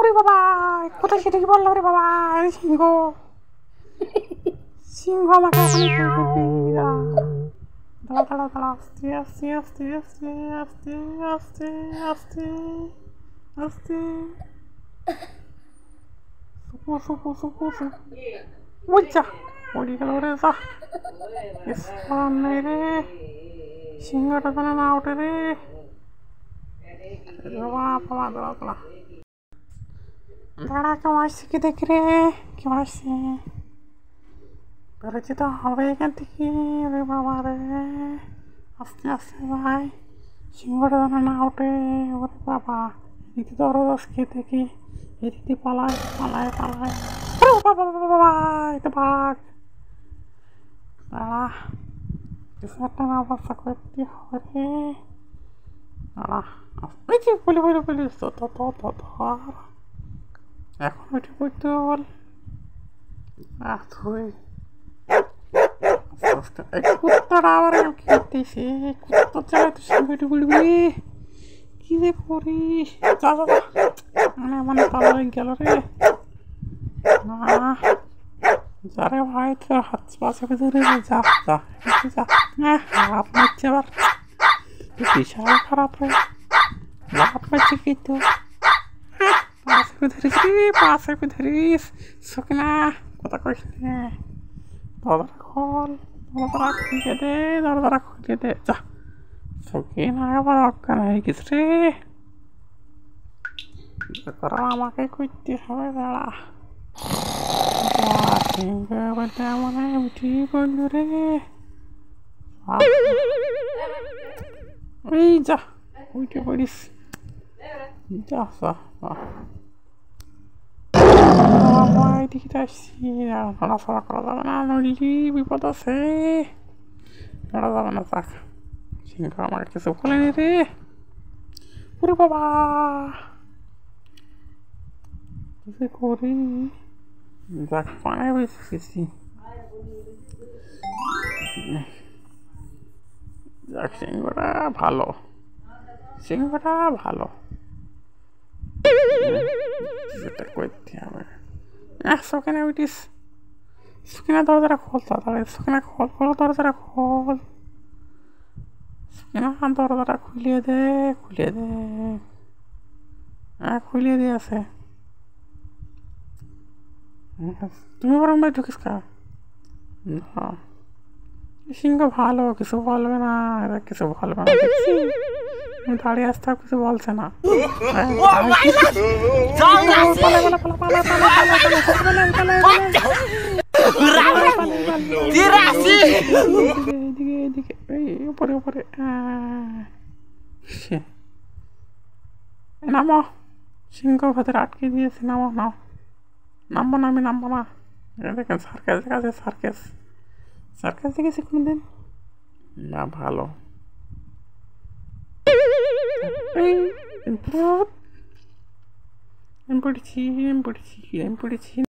ওরে বাবা, কোথায় সেটা কি বললো? ওরে বাবা, সিংহ সিংহ আমাকে এখন দাঁড়া দাঁড়া দাঁড়া, আস্তে আস্তে আস্তে আস্তে আস্তে আস্তে আস্তে আস্তে সুপু সুপু সুপু সুপু ওই যা পড়ে গেল রে, যা নেই রে, সিংহটা যেন না ওঠে রে বাবা বাবা। দাঁড়া দাঁড়া দাঁড়া, কেউ আসছে কি দেখি রে, কেউ আসছে, বেরোচ্ছি তো হবে এখান থেকে রে বাবা রে, আস্তে আস্তে ভাই, সিংহটা যেন না ওঠে। ওরে বাবা, এদিকে তো আরো খেয়ে দেখি, এদিকে পালায় পালায় পালায়, বাবা বাবা, এটা ভাগ, দাঁড়া কিছু একটা না অবস্থা করতে হবে রে, দাঁড়া বলি বলি বলি, ধর এখন ওইটি করতে বল, তুই কুত্তাটা আবার খেতেছে, কুত্তার জায়গায় তুই সিংহটি বলবি কি যে করিস, যা যা মানে মানে তালা গেল রে, না যারে ভাই তোর হাত পাশে ধরে যা যা যা, হাত মারছে আবার, বিশাল খারাপ রে, হাত মারছে কিন্তু পাশে ধরিস, পাশে ধরিস সকিনা, কথা কইস না, দরজা খোল, দরজা খুলে দে, দরজা খুলে দে, যা সকিনা আবার অজ্ঞান হয়ে গেছে রে, আমাকে করতে হবে, দাঁড়া মনে হয় উঠি করলো রে, এই যা উঠে পড়িস, যা যা এদিকে আসছি, নড়াচড়া করা যাবে না, নড়লি বিপদ আছে, নড়া যাবে না, যাক সিংহ আমাকে কিছু বলেনি রে, ওরে বাবা কিছু করি, যাক পায়ে বেশি গেছি, যাক সিংহটা ভালো, সিংহটা ভালো, সেটা করতে হবে, সকানে উঠিস, সকিনা দরজাটা খোল, তাড়াতাড়ি সকিনা খোল খোল, দরজাটা খোল, সকিনা দরজাটা খুলিয়ে দে, খুলিয়ে দে, খুলিয়ে দিয়ে আছে, তুমি বরং ভাই ঢুকিস কা, সিংহ ভালো, কিছু বলবে না, এরা কিছু বলবে না, দেখছি দাঁড়িয়ে আসতে কিছু বলছে না, এদিকে উপরে উপরে, নামো, সিংহ ভেতরে আটকে দিয়েছে, নামো নাও, নামবো না, আমি নামবো না, দেখেন সার্কাস দেখা আছে, সার্কাস সার্কাস দেখেছি কোনদিন না, ভালো পড়েছি পড়েছি পড়েছি।